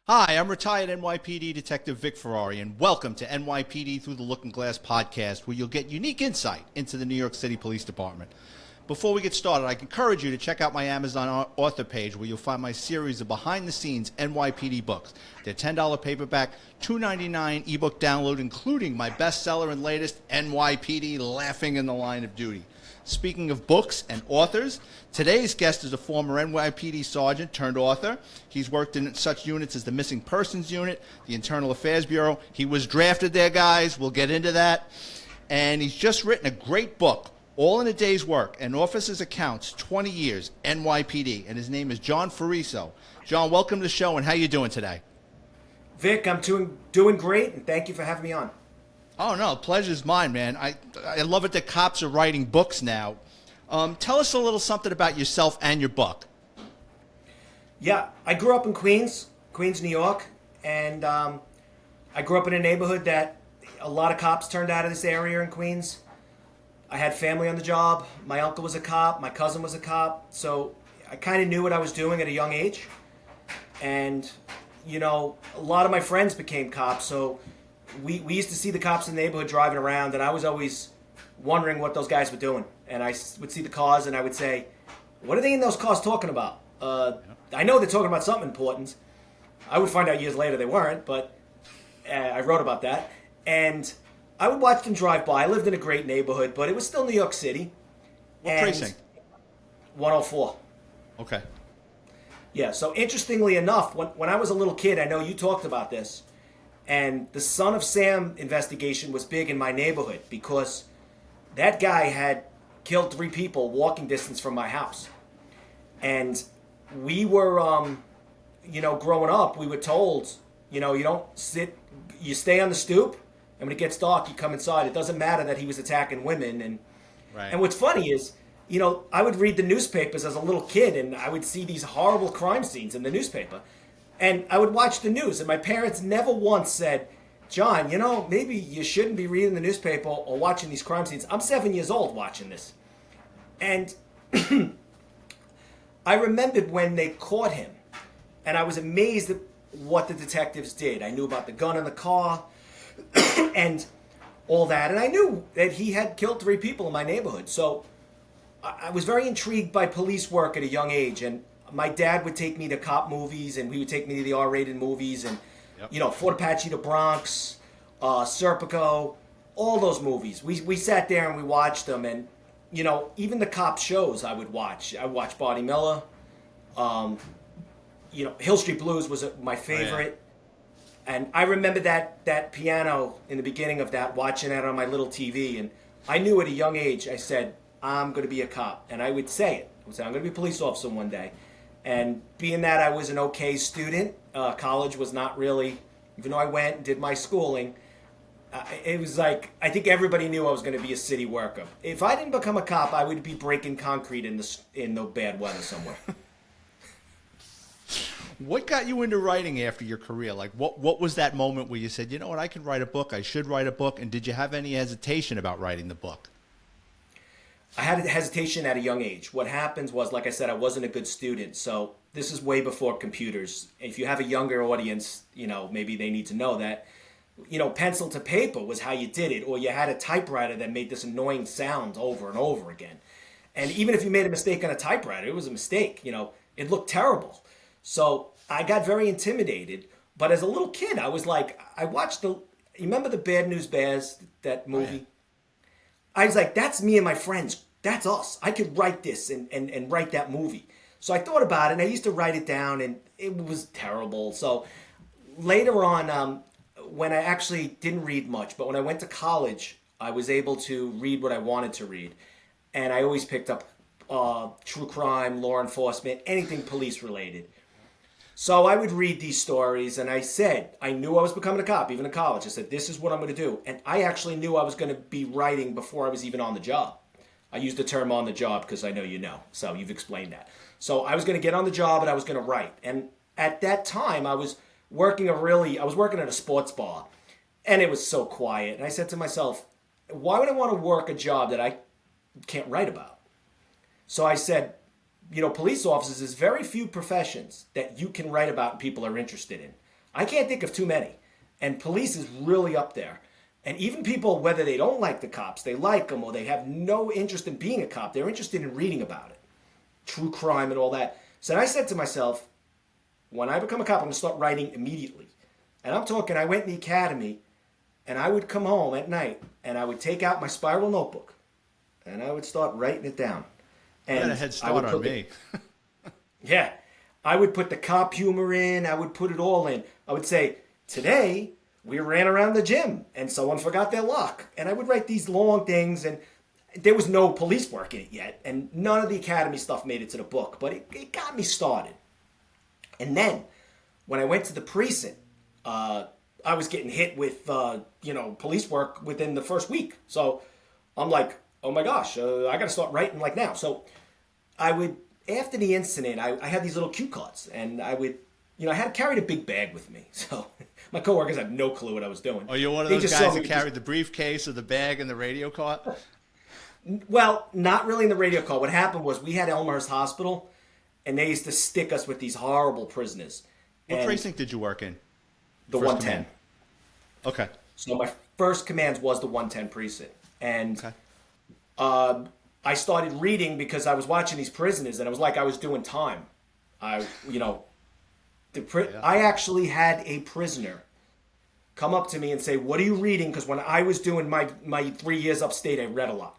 Hi, I'm retired NYPD Detective Vic Ferrari, and welcome to NYPD Through the Looking Glass podcast, where you'll get unique insight into the New York City Police Department. Before we get started, I encourage you to check out my Amazon author page, where you'll find my series of behind-the-scenes NYPD books. They're $10 paperback, $2.99 ebook download, including my bestseller and latest, NYPD Laughing in the Line of Duty. Speaking of books and authors, today's guest is a former NYPD sergeant turned author. He's worked in such units as the Missing Persons Unit, the Internal Affairs Bureau. He was drafted there, guys. We'll get into that. And he's just written a great book, All in a Day's Work, An Officer's Accounts, 20 Years, NYPD. And his name is John Ferriso. John, welcome to the show, and how you doing today? Vic, I'm doing great, and thank you for having me on. Oh, no, pleasure's mine, man. I love it that cops are writing books now. Tell us a little something about yourself and your book. Yeah, I grew up in Queens, New York, and I grew up in a neighborhood that a lot of cops turned out of this area in Queens. I had family on the job. My uncle was a cop. My cousin was a cop. So I kind of knew what I was doing at a young age. And, you know, a lot of my friends became cops, so we used to see the cops in the neighborhood driving around, and I was always wondering what those guys were doing. And I would see the cars, and I would say, what are they in those cars talking about? I know they're talking about something important. I would find out years later they weren't, but I wrote about that. And I would watch them drive by. I lived in a great neighborhood, but it was still New York City. What precinct? 104. Okay. Yeah, so interestingly enough, when I was a little kid, I know you talked about this, and the Son of Sam investigation was big in my neighborhood because that guy had killed 3 people walking distance from my house. And we were, growing up, we were told, you don't sit, you stay on the stoop, and when it gets dark, you come inside. It doesn't matter that he was attacking women. And what's funny is, I would read the newspapers as a little kid, and I would see these horrible crime scenes in the newspaper. And I would watch the news, and my parents never once said, John, maybe you shouldn't be reading the newspaper or watching these crime scenes. I'm 7 years old watching this. And I remembered when they caught him, and I was amazed at what the detectives did. I knew about the gun in the car and all that, and I knew that he had killed 3 people in my neighborhood. So I was very intrigued by police work at a young age, and my dad would take me to cop movies, and he would take me to the R-rated movies, and Fort Apache, The Bronx, Serpico, all those movies. We sat there and we watched them, and even the cop shows I would watch. I watched Barney Miller. Hill Street Blues was my favorite. Oh, yeah. And I remember that piano in the beginning of that, watching that on my little TV, and I knew at a young age, I said, I'm going to be a cop, and I would say it. I would say, I'm going to be a police officer one day. And being that I was an okay student, college was not really, even though I went and did my schooling, it was like, I think everybody knew I was going to be a city worker. If I didn't become a cop, I would be breaking concrete in the bad weather somewhere. What got you into writing after your career? Like, what was that moment where you said, you know what, I can write a book, I should write a book, and did you have any hesitation about writing the book? I had a hesitation at a young age. What happens was, like I said, I wasn't a good student. So this is way before computers. If you have a younger audience, maybe they need to know that, pencil to paper was how you did it. Or you had a typewriter that made this annoying sound over and over again. And even if you made a mistake on a typewriter, it was a mistake. It looked terrible. So I got very intimidated. But as a little kid, I was like, I watched you remember the Bad News Bears, that movie? Oh, yeah. I was like, that's me and my friends. That's us. I could write this and write that movie. So I thought about it, and I used to write it down, and it was terrible. So later on, when I actually didn't read much, but when I went to college, I was able to read what I wanted to read. And I always picked up true crime, law enforcement, anything police related. So I would read these stories, and I said, I knew I was becoming a cop, even in college. I said, this is what I'm going to do. And I actually knew I was going to be writing before I was even on the job. I use the term on the job because I know you know. So you've explained that. So I was going to get on the job, and I was going to write. And at that time, I was working at a sports bar, and it was so quiet. And I said to myself, why would I want to work a job that I can't write about? So I said, police officers, there's very few professions that you can write about and people are interested in. I can't think of too many. And police is really up there. And even people, whether they don't like the cops, they like them, or they have no interest in being a cop, they're interested in reading about it. True crime and all that. So I said to myself, when I become a cop, I'm going to start writing immediately. And I'm talking, I went in the academy, and I would come home at night, and I would take out my spiral notebook, and I would start writing it down. And you got a head start on me. Yeah. I would put the cop humor in. I would put it all in. I would say, today, we ran around the gym, and someone forgot their lock. And I would write these long things, and there was no police work in it yet, and none of the academy stuff made it to the book, but it got me started. And then, when I went to the precinct, I was getting hit with, police work within the first week. So I'm like, oh my gosh, I got to start writing like now. So I would, after the incident, I had these little cue cards, and I would, I had carried a big bag with me. So my coworkers had no clue what I was doing. Oh, you're one of those guys that carried the briefcase or the bag and the radio card? Well, not really in the radio call. What happened was we had Elmhurst Hospital, and they used to stick us with these horrible prisoners. What precinct did you work in? The 110. Okay. So my first commands was the 110 precinct. And I started reading because I was watching these prisoners, and it was like I was doing time. I actually had a prisoner come up to me and say, "What are you reading?" Because when I was doing my 3 years upstate, I read a lot.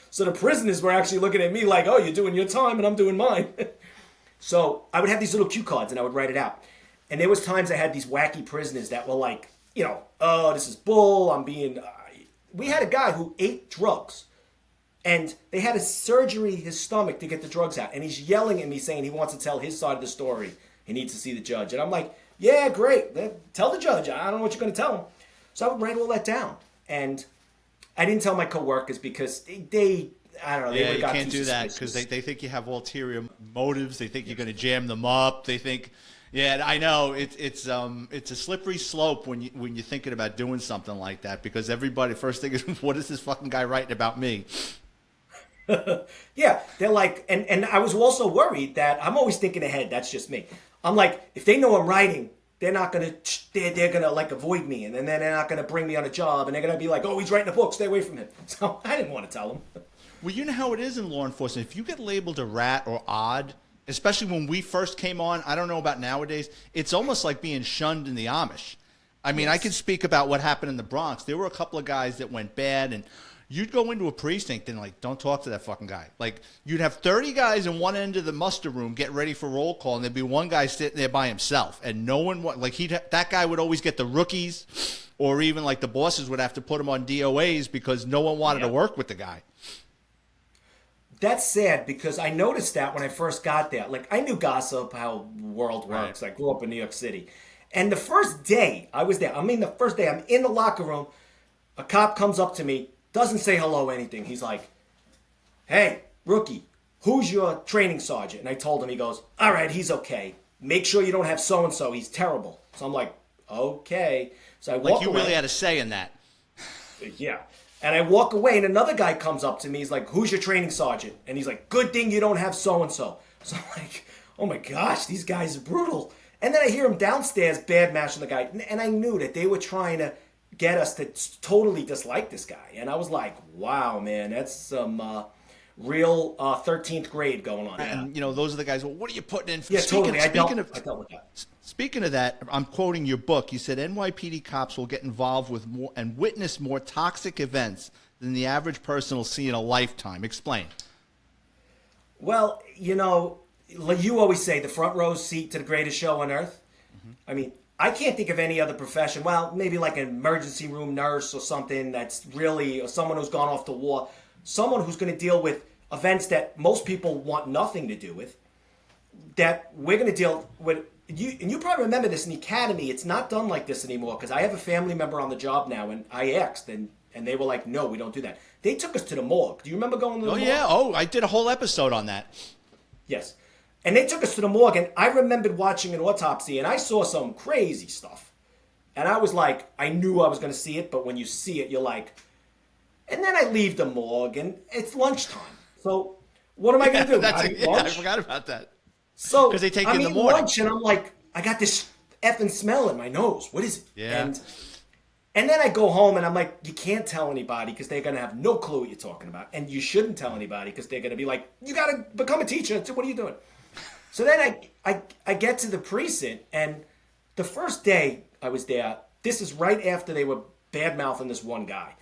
So the prisoners were actually looking at me like, "Oh, you're doing your time and I'm doing mine." So I would have these little cue cards and I would write it out. And there was times I had these wacky prisoners that were like, "Oh, this is bull. I'm being..." We had a guy who ate drugs. And they had to surgery his stomach to get the drugs out. And he's yelling at me saying he wants to tell his side of the story. He needs to see the judge. And I'm like, yeah, great. Tell the judge. I don't know what you're going to tell him. So I would write all that down. And I didn't tell my coworkers because they I don't know. Yeah, you can't do that because they think you have ulterior motives. They think you're going to jam them up. They think, yeah, I know it's a slippery slope when you're thinking about doing something like that because everybody first thing is, what is this fucking guy writing about me? Yeah, they're like, and I was also worried that I'm always thinking ahead. That's just me. I'm like, if they know I'm writing, they're gonna like avoid me, and then they're not gonna bring me on a job, and they're gonna be like, oh, he's writing a book, stay away from him. So I didn't want to tell them. Well, you know how it is in law enforcement. If you get labeled a rat or odd, especially when we first came on, I don't know about nowadays, it's almost like being shunned in the Amish. I mean, yes. I can speak about what happened in the Bronx. There were a couple of guys that went bad, and you'd go into a precinct and, like, don't talk to that fucking guy. Like, you'd have 30 guys in one end of the muster room getting ready for roll call, and there'd be one guy sitting there by himself. And no one, like, that guy would always get the rookies, or even, like, the bosses would have to put him on DOAs because no one wanted to work with the guy. That's sad because I noticed that when I first got there. Like, I knew gossip, how the world works. Right. I grew up in New York City. And the first day I was there, I'm in the locker room, a cop comes up to me, doesn't say hello or anything. He's like, hey, rookie, who's your training sergeant? And I told him, he goes, all right, he's okay. Make sure you don't have so-and-so. He's terrible. So I'm like, okay. So I walk away. Like you really had a say in that. Yeah. And I walk away and another guy comes up to me. He's like, who's your training sergeant? And he's like, good thing you don't have so-and-so. So I'm like, oh my gosh, these guys are brutal. And then I hear him downstairs bad mashing the guy. And I knew that they were trying to get us to totally dislike this guy. And I was like, wow, man, that's some real 13th grade going on. And, you know, those are the guys, well, what are you putting in? Yeah, totally. I dealt with that. Speaking of that, I'm quoting your book. You said NYPD cops will get involved with more and witness more toxic events than the average person will see in a lifetime. Explain. Well, you know, like you always say, the front row seat to the greatest show on earth. Mm-hmm. I mean, I can't think of any other profession. Well, maybe like an emergency room nurse or something that's really, or someone who's gone off to war, someone who's going to deal with events that most people want nothing to do with, that we're going to deal with. And you probably remember this in the academy. It's not done like this anymore because I have a family member on the job now, and I asked, and they were like, no, we don't do that. They took us to the morgue. Do you remember going to the morgue? Oh, yeah. Oh, I did a whole episode on that. Yes. And they took us to the morgue, and I remembered watching an autopsy, and I saw some crazy stuff. And I was like, I knew I was going to see it, but when you see it, you're like... And then I leave the morgue, and it's lunchtime. So what am I going to do? I forgot about that. So because they take I'm you in the eating morning. lunch, and I'm like, I got this effing smell in my nose. What is it? Yeah. And then I go home and I'm like, you can't tell anybody because they're going to have no clue what you're talking about. And you shouldn't tell anybody because they're going to be like, you got to become a teacher. So what are you doing? So then I get to the precinct, and the first day I was there, this is right after they were bad-mouthing this one guy.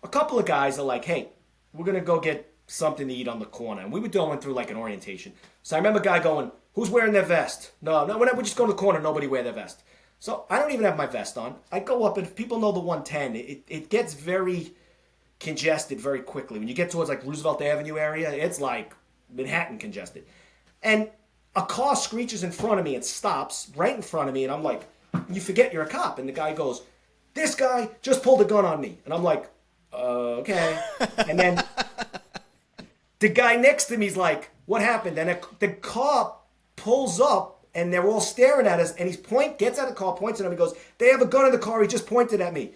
A couple of guys are like, hey, we're going to go get something to eat on the corner. And we were going through like an orientation. So I remember a guy going, who's wearing their vest? No, we're just going to the corner. Nobody wear their vest. So I don't even have my vest on. I go up, and if people know the 110, it gets very congested very quickly. When you get towards like Roosevelt Avenue area, it's like Manhattan congested. And a car screeches in front of me and stops right in front of me, and I'm like, you forget you're a cop. And the guy goes, this guy just pulled a gun on me. And I'm like, okay. And then the guy next to me is like, what happened? And the car pulls up, and they're all staring at us, and gets out of the car, points at him, and goes, they have a gun in the car, he just pointed at me.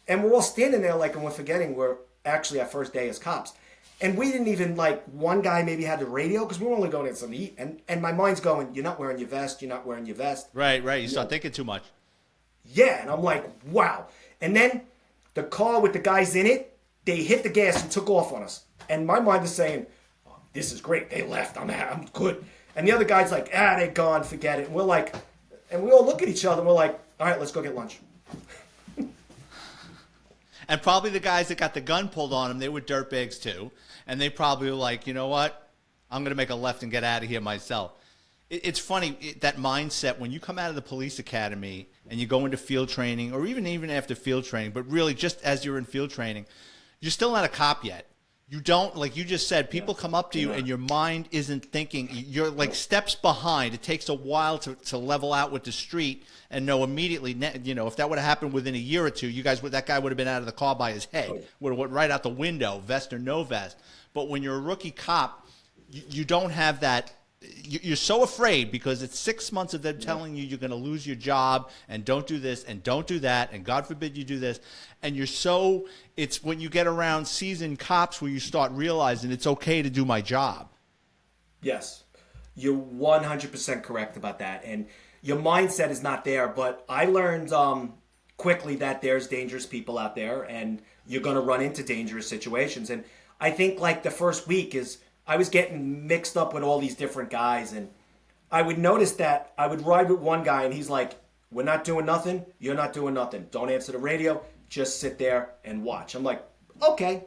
And we're all standing there like, and we're forgetting we're actually our first day as cops. And we didn't even, like, one guy maybe had the radio, because we were only going in something to eat. And my mind's going, you're not wearing your vest, you're not wearing your vest. Right. You start thinking too much. Yeah, and I'm like, wow. And then the car with the guys in it, they hit the gas and took off on us. And my mind is saying, oh, this is great. They left. I'm good. And the other guy's like, they're gone. Forget it. And we're like, and we all look at each other and we're like, all right, let's go get lunch. And probably the guys that got the gun pulled on them, they were dirtbags too. And they probably were like, you know what? I'm going to make a left and get out of here myself. It's funny, that mindset, when you come out of the police academy and you go into field training, or even after field training, but really just as you're in field training, you're still not a cop yet. You don't, like you just said, people come up to you and your mind isn't thinking. You're like steps behind. It takes a while to level out with the street and know immediately, you know, if that would have happened within a year or two, that guy would have been out of the car by his head, would have went right out the window, vest or no vest. But when you're a rookie cop, you don't have that. You're so afraid because it's 6 months of them telling you you're going to lose your job and don't do this and don't do that and God forbid you do this. And it's when you get around seasoned cops where you start realizing it's okay to do my job. Yes, you're 100% correct about that. And your mindset is not there. But I learned quickly that there's dangerous people out there and you're going to run into dangerous situations. And I think like the first week I was getting mixed up with all these different guys, and I would notice that I would ride with one guy, and he's like, we're not doing nothing, you're not doing nothing. Don't answer the radio, just sit there and watch. I'm like, okay.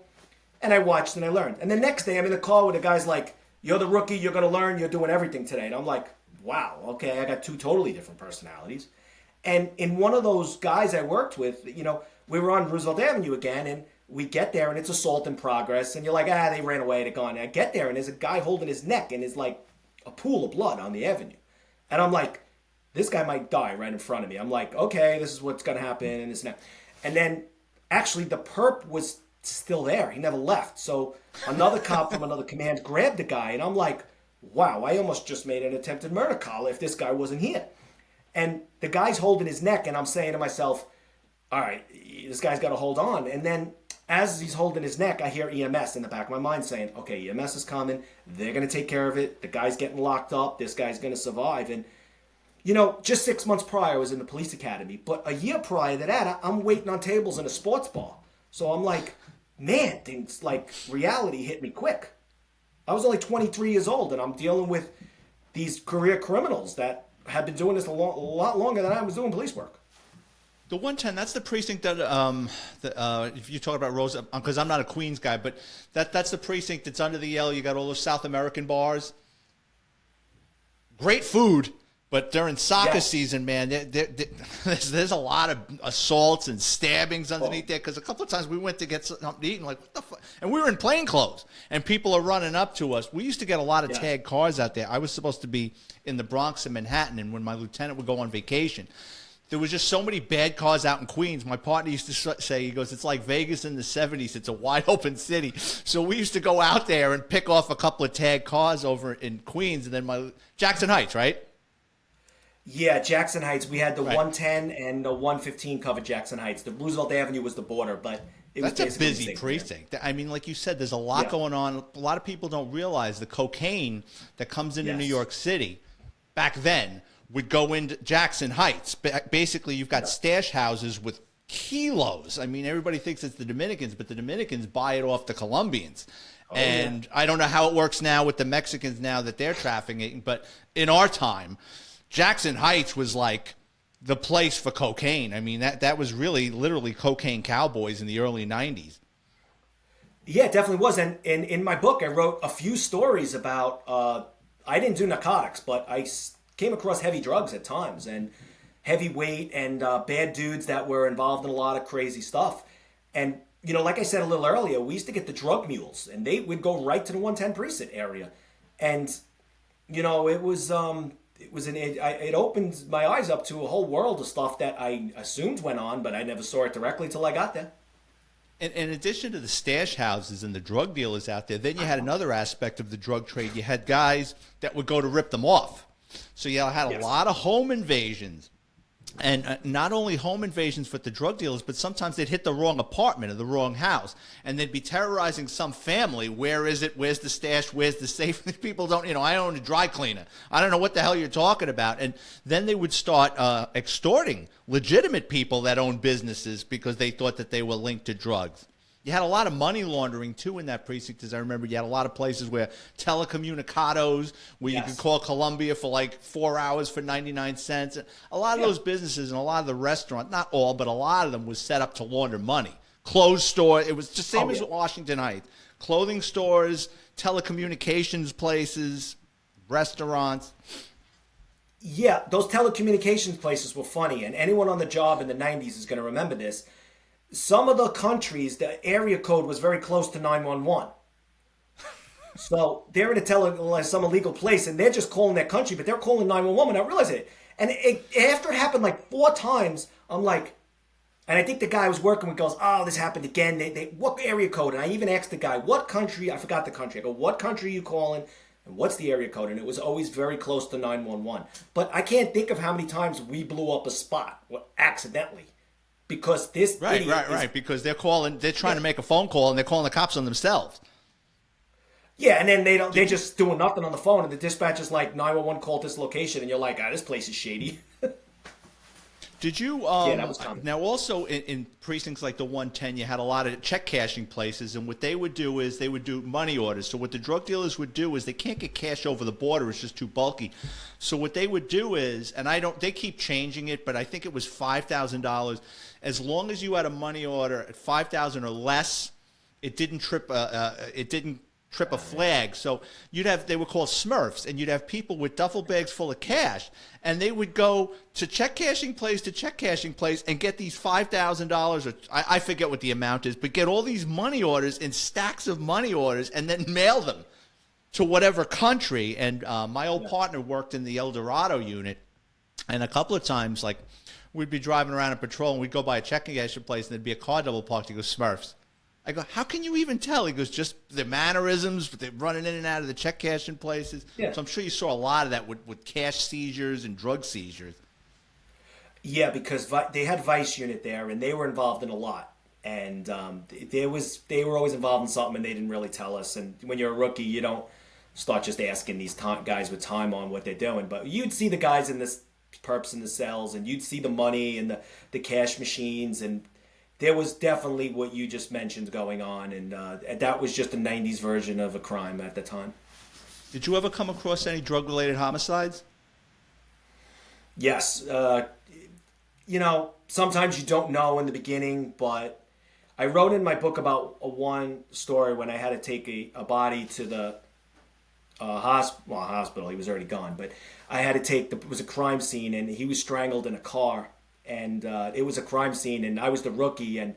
And I watched and I learned. And the next day I'm in the car with a guy's like, you're the rookie, you're going to learn, you're doing everything today. And I'm like, wow, okay, I got two totally different personalities. And in one of those guys I worked with, you know, we were on Roosevelt Avenue again, and we get there, and it's assault in progress, and you're like, they ran away, they're gone. And I get there, and there's a guy holding his neck, and there's like a pool of blood on the avenue. And I'm like, this guy might die right in front of me. I'm like, okay, this is what's going to happen, and this and that. And then, actually, the perp was still there. He never left. So another cop from another command grabbed the guy, and I'm like, wow, I almost just made an attempted murder call if this guy wasn't here. And the guy's holding his neck, and I'm saying to myself, all right, this guy's got to hold on. And then as he's holding his neck, I hear EMS in the back of my mind saying, okay, EMS is coming. They're going to take care of it. The guy's getting locked up. This guy's going to survive. And, you know, just 6 months prior, I was in the police academy. But a year prior to that, I'm waiting on tables in a sports bar. So I'm like, man, things like reality hit me quick. I was only 23 years old, and I'm dealing with these career criminals that had been doing this a lot longer than I was doing police work. The 110, that's the precinct that, if you talk about Rosa, because I'm not a Queens guy, but that's the precinct that's under the L. You got all those South American bars. Great food, but during soccer season, man, there's a lot of assaults and stabbings underneath there, because a couple of times we went to get something to eat, and like, what the fuck? And we were in plain clothes, and people are running up to us. We used to get a lot of tagged cars out there. I was supposed to be in the Bronx and Manhattan, and when my lieutenant would go on vacation, there was just so many bad cars out in Queens. My partner used to say, he goes, it's like Vegas in the 70s. It's a wide open city. So we used to go out there and pick off a couple of tagged cars over in Queens. And then Jackson Heights, right? Yeah, Jackson Heights. We had the 110 and the 115 covered Jackson Heights. The Roosevelt Avenue was the border, but it was That's a busy precinct. I mean, like you said, there's a lot going on. A lot of people don't realize the cocaine that comes into New York City back then would go into Jackson Heights. Basically, you've got stash houses with kilos. I mean, everybody thinks it's the Dominicans, but the Dominicans buy it off the Colombians. And I don't know how it works now with the Mexicans now that they're trafficking, but in our time, Jackson Heights was like the place for cocaine. I mean, that was really literally cocaine cowboys in the early 90s. Yeah, it definitely was. And in my book, I wrote a few stories about, I didn't do narcotics, but I came across heavy drugs at times and heavyweight and bad dudes that were involved in a lot of crazy stuff. And, you know, like I said a little earlier, we used to get the drug mules and they would go right to the 110 precinct area. And, you know, it opened my eyes up to a whole world of stuff that I assumed went on, but I never saw it directly till I got there. And in addition to the stash houses and the drug dealers out there, then you had another aspect of the drug trade. You had guys that would go to rip them off. So you had a lot of home invasions. And not only home invasions with the drug dealers, but sometimes they'd hit the wrong apartment or the wrong house. And they'd be terrorizing some family. Where is it? Where's the stash? Where's the safe? People don't, I own a dry cleaner. I don't know what the hell you're talking about. And then they would start extorting legitimate people that own businesses because they thought that they were linked to drugs. You had a lot of money laundering, too, in that precinct, as I remember. You had a lot of places where telecommunicados, where you could call Columbia for like 4 hours for 99 cents. A lot of those businesses and a lot of the restaurants, not all, but a lot of them was set up to launder money. Clothes store, it was just same as Washington Heights. Clothing stores, telecommunications places, restaurants. Yeah, those telecommunications places were funny, and anyone on the job in the 90s is going to remember this. Some of the countries, the area code was very close to 911. So they're in some illegal place, and they're just calling their country, but they're calling 911 without realizing it. And after it happened like 4 times, I'm like, and I think the guy I was working with goes, oh, this happened again. What area code? And I even asked the guy, what country? I forgot the country. I go, what country are you calling? And what's the area code? And it was always very close to 911. But I can't think of how many times we blew up a spot accidentally. Because this right. Because they're trying to make a phone call and they're calling the cops on themselves. Yeah, and then they're just doing nothing on the phone, and the dispatcher's like, 911 called this location, and you're like, this place is shady. Did you? That was common. Now, also in precincts like the 110, you had a lot of check cashing places, and what they would do is they would do money orders. So what the drug dealers would do is they can't get cash over the border; it's just too bulky. So what they would do is, and they keep changing it, but I think it was $5,000. As long as you had a money order at $5,000 or less, it didn't trip a flag. So they were called Smurfs, and you'd have people with duffel bags full of cash, and they would go to check cashing place and get these $5,000, or I forget what the amount is, but get all these money orders in stacks of money orders and then mail them to whatever country. And my old partner worked in the El Dorado unit, and a couple of times, like, we'd be driving around in patrol, and we'd go by a checking cashing place, and there'd be a car double parked. He goes, Smurfs. I go, how can you even tell? He goes, just the mannerisms, they're running in and out of the check cashing places. Yeah. So I'm sure you saw a lot of that with cash seizures and drug seizures. Yeah, because they had Vice unit there, and they were involved in a lot. And they were always involved in something, and they didn't really tell us. And when you're a rookie, you don't start just asking these guys with time on what they're doing. But you'd see the guys in this perps in the cells, and you'd see the money and the cash machines, and there was definitely what you just mentioned going on, and that was just a 90s version of a crime at the time. Did you ever come across any drug-related homicides? Yes. Sometimes you don't know in the beginning, but I wrote in my book about one story when I had to take a body to the hospital. He was already gone, but I had to it was a crime scene, and he was strangled in a car. And it was a crime scene, and I was the rookie. And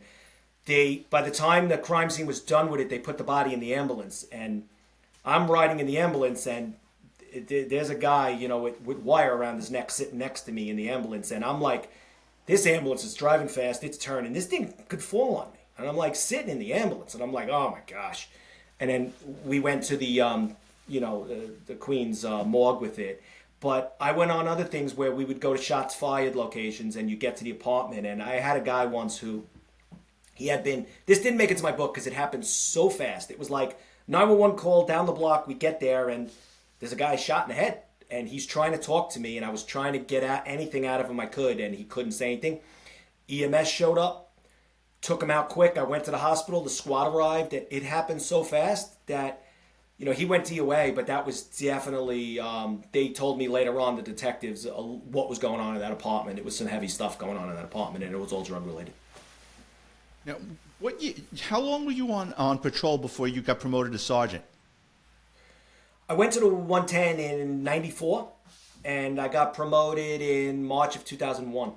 by the time the crime scene was done with it, they put the body in the ambulance. And I'm riding in the ambulance, and there's a guy, with wire around his neck sitting next to me in the ambulance. And I'm like, this ambulance is driving fast, it's turning. This thing could fall on me. And I'm like sitting in the ambulance, and I'm like, oh my gosh. And then we went to the Queens morgue with it. But I went on other things where we would go to shots fired locations, and you get to the apartment. And I had a guy once who this didn't make it to my book because it happened so fast. It was like 911 call down the block. We get there, and there's a guy shot in the head. and he's trying to talk to me, and I was trying to get anything out of him I could, and he couldn't say anything. EMS showed up, took him out quick. I went to the hospital. The squad arrived. It happened so fast that, he went DOA, but that was definitely, they told me later on, the detectives, what was going on in that apartment. It was some heavy stuff going on in that apartment, and it was all drug related. Now, how long were you on patrol before you got promoted to sergeant? I went to the 110 in 94, and I got promoted in March of 2001.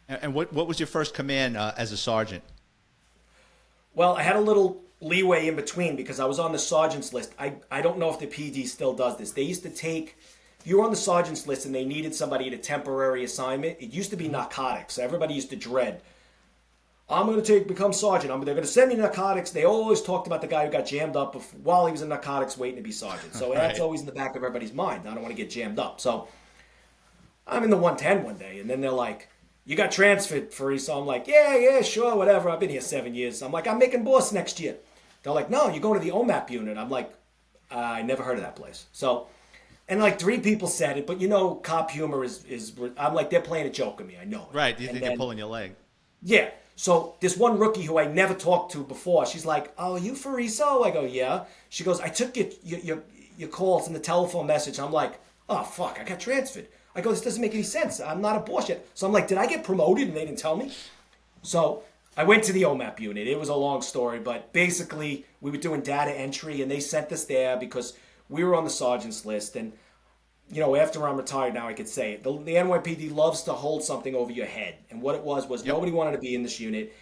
And what was your first command as a sergeant? Well, I had a little leeway in between because I was on the sergeant's list. I don't know if the PD still does this. They used to take, if you were on the sergeant's list and they needed somebody at a temporary assignment, it used to be narcotics. So everybody used to dread, I'm going to become sergeant. They're going to send me narcotics. They always talked about the guy who got jammed up while he was in narcotics waiting to be sergeant. So right. That's always in the back of everybody's mind. I don't want to get jammed up. So I'm in the 110 one day, and then they're like, you got transferred, Ferriso. I'm like, yeah, sure, whatever. I've been here 7 years. I'm like, I'm making boss next year. They're like, no, you're going to the OMAP unit. I'm like, I never heard of that place. So, and like 3 people said it, but cop humor is I'm like, they're playing a joke on me. I know it. Right, you think they're pulling your leg. Yeah. So this one rookie who I never talked to before, she's like, oh, are you Ferriso? I go, yeah. She goes, I took your calls in the telephone message. I'm like, oh, fuck, I got transferred. I go, this doesn't make any sense. I'm not a boss yet. So I'm like, did I get promoted and they didn't tell me? So I went to the OMAP unit. It was a long story, but basically we were doing data entry and they sent us there because we were on the sergeant's list. And, after I'm retired now, I could say it. The NYPD loves to hold something over your head. And what it was nobody wanted to be in this unit.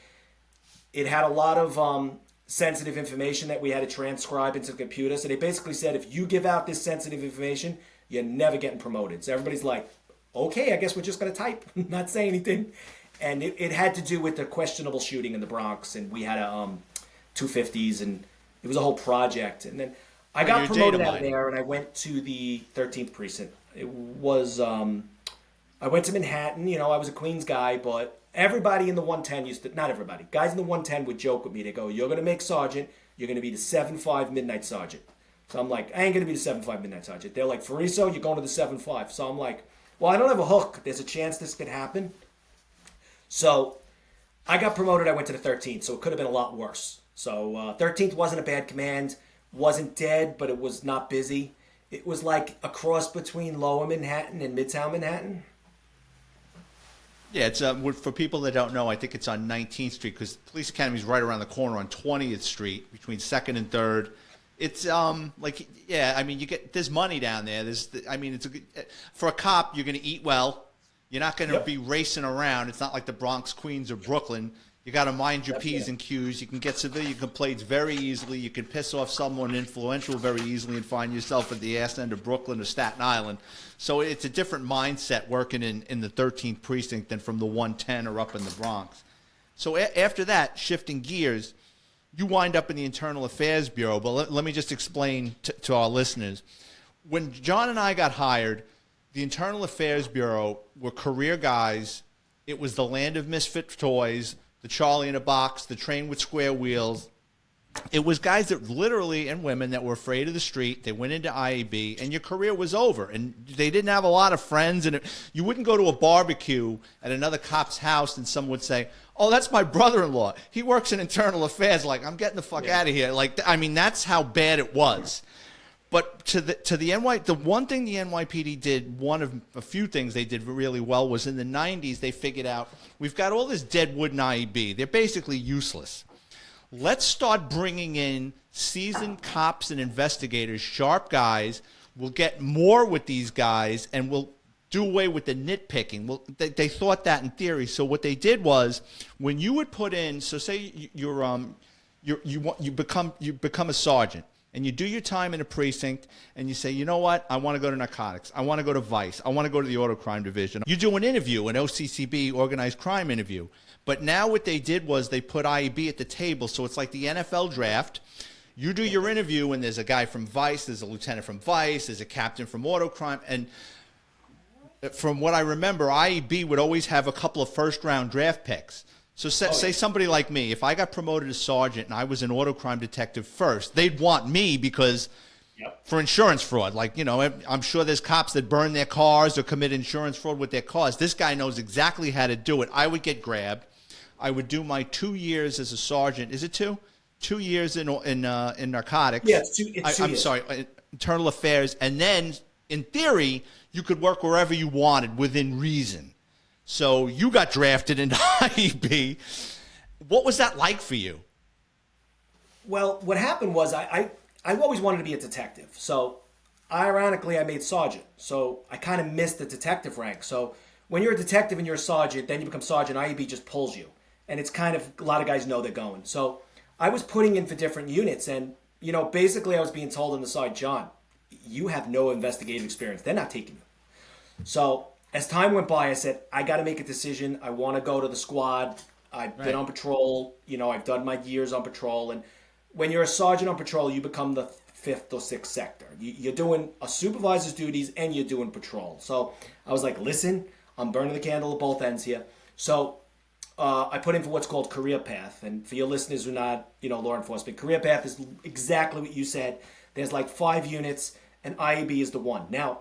It had a lot of sensitive information that we had to transcribe into the computer. So they basically said, if you give out this sensitive information, you're never getting promoted. So everybody's like, okay, I guess we're just going to type, not say anything. And it had to do with the questionable shooting in the Bronx. And we had 250s, and it was a whole project. And then I got promoted out of there, and I went to the 13th precinct. It was, I went to Manhattan. I was a Queens guy, but everybody in the 110 not everybody, guys in the 110 would joke with me. They go, you're going to make sergeant. You're going to be the 7-5 midnight sergeant. So I'm like, I ain't going to be the 7-5 midnight sergeant. They're like, Ferriso, you're going to the 7-5. So I'm like, well, I don't have a hook. There's a chance this could happen. So I got promoted. I went to the 13th, so it could have been a lot worse. So 13th wasn't a bad command. Wasn't dead, but it was not busy. It was like a cross between Lower Manhattan and Midtown Manhattan. Yeah, it's for people that don't know, I think it's on 19th Street because the police academy is right around the corner on 20th Street between 2nd and 3rd. It's there's money down there. For a cop, you're going to eat well. You're not going to be racing around. It's not like the Bronx, Queens, or Brooklyn. You got to mind your P's and Q's. You can get civilian complaints very easily. You can piss off someone influential very easily and find yourself at the ass end of Brooklyn or Staten Island. So it's a different mindset working in the 13th precinct than from the 110 or up in the Bronx. So after that, shifting gears, you wind up in the Internal Affairs Bureau. But let me just explain to our listeners. When John and I got hired, the Internal Affairs Bureau were career guys. It was the land of misfit toys, the Charlie in a box, the train with square wheels. It was guys that literally, and women, that were afraid of the street. They went into IAB, and your career was over. And they didn't have a lot of friends. And you wouldn't go to a barbecue at another cop's house, and someone would say, oh, that's my brother-in-law. He works in internal affairs. Like, I'm getting the fuck out of here. That's how bad it was. But the one thing the NYPD did, one of a few things they did really well, was in the 90s they figured out, we've got all this dead wood in IEB. They're basically useless. Let's start bringing in seasoned cops and investigators, sharp guys. We'll get more with these guys, and we'll do away with the nitpicking. Well, they thought that in theory. So what they did was, when you would put in, so say you become a sergeant. And you do your time in a precinct, and you say, you know what? I want to go to narcotics. I want to go to Vice. I want to go to the auto crime division. You do an interview, an OCCB, organized crime interview. But now what they did was they put IEB at the table, so it's like the NFL draft. You do your interview, and there's a guy from Vice, there's a lieutenant from Vice, there's a captain from auto crime. And from what I remember, IEB would always have a couple of first-round draft picks. So say somebody like me, if I got promoted to sergeant and I was an auto crime detective first, they'd want me because Yep. for insurance fraud. Like, I'm sure there's cops that burn their cars or commit insurance fraud with their cars. This guy knows exactly how to do it. I would get grabbed. I would do my 2 years as a sergeant. Is it 2? 2 years in narcotics. Yeah, it's 2 I'm years. sorry, internal affairs. And then, in theory, you could work wherever you wanted within reason. So you got drafted into IEB. What was that like for you? Well, what happened was I always wanted to be a detective. So, ironically, I made sergeant. So, I kind of missed the detective rank. So, when you're a detective and you're a sergeant, then you become sergeant, IEB just pulls you. And it's kind of, a lot of guys know they're going. So, I was putting in for different units. And, basically I was being told on the side, John, you have no investigative experience. They're not taking you. So, as time went by, I said, I got to make a decision. I want to go to the squad. I've been on patrol. I've done my years on patrol. And when you're a sergeant on patrol, you become the 5th or 6th sector. You're doing a supervisor's duties and you're doing patrol. So I was like, listen, I'm burning the candle at both ends here. So I put in for what's called career path. And for your listeners who are not, law enforcement, career path is exactly what you said. There's like 5 units and IEB is the one. Now,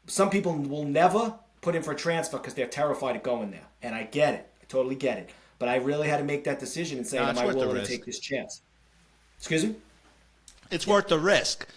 some people will never put in for a transfer because they're terrified of going there. And I get it. I totally get it. But I really had to make that decision and say, am I willing to take this chance? Excuse me? It's worth the risk.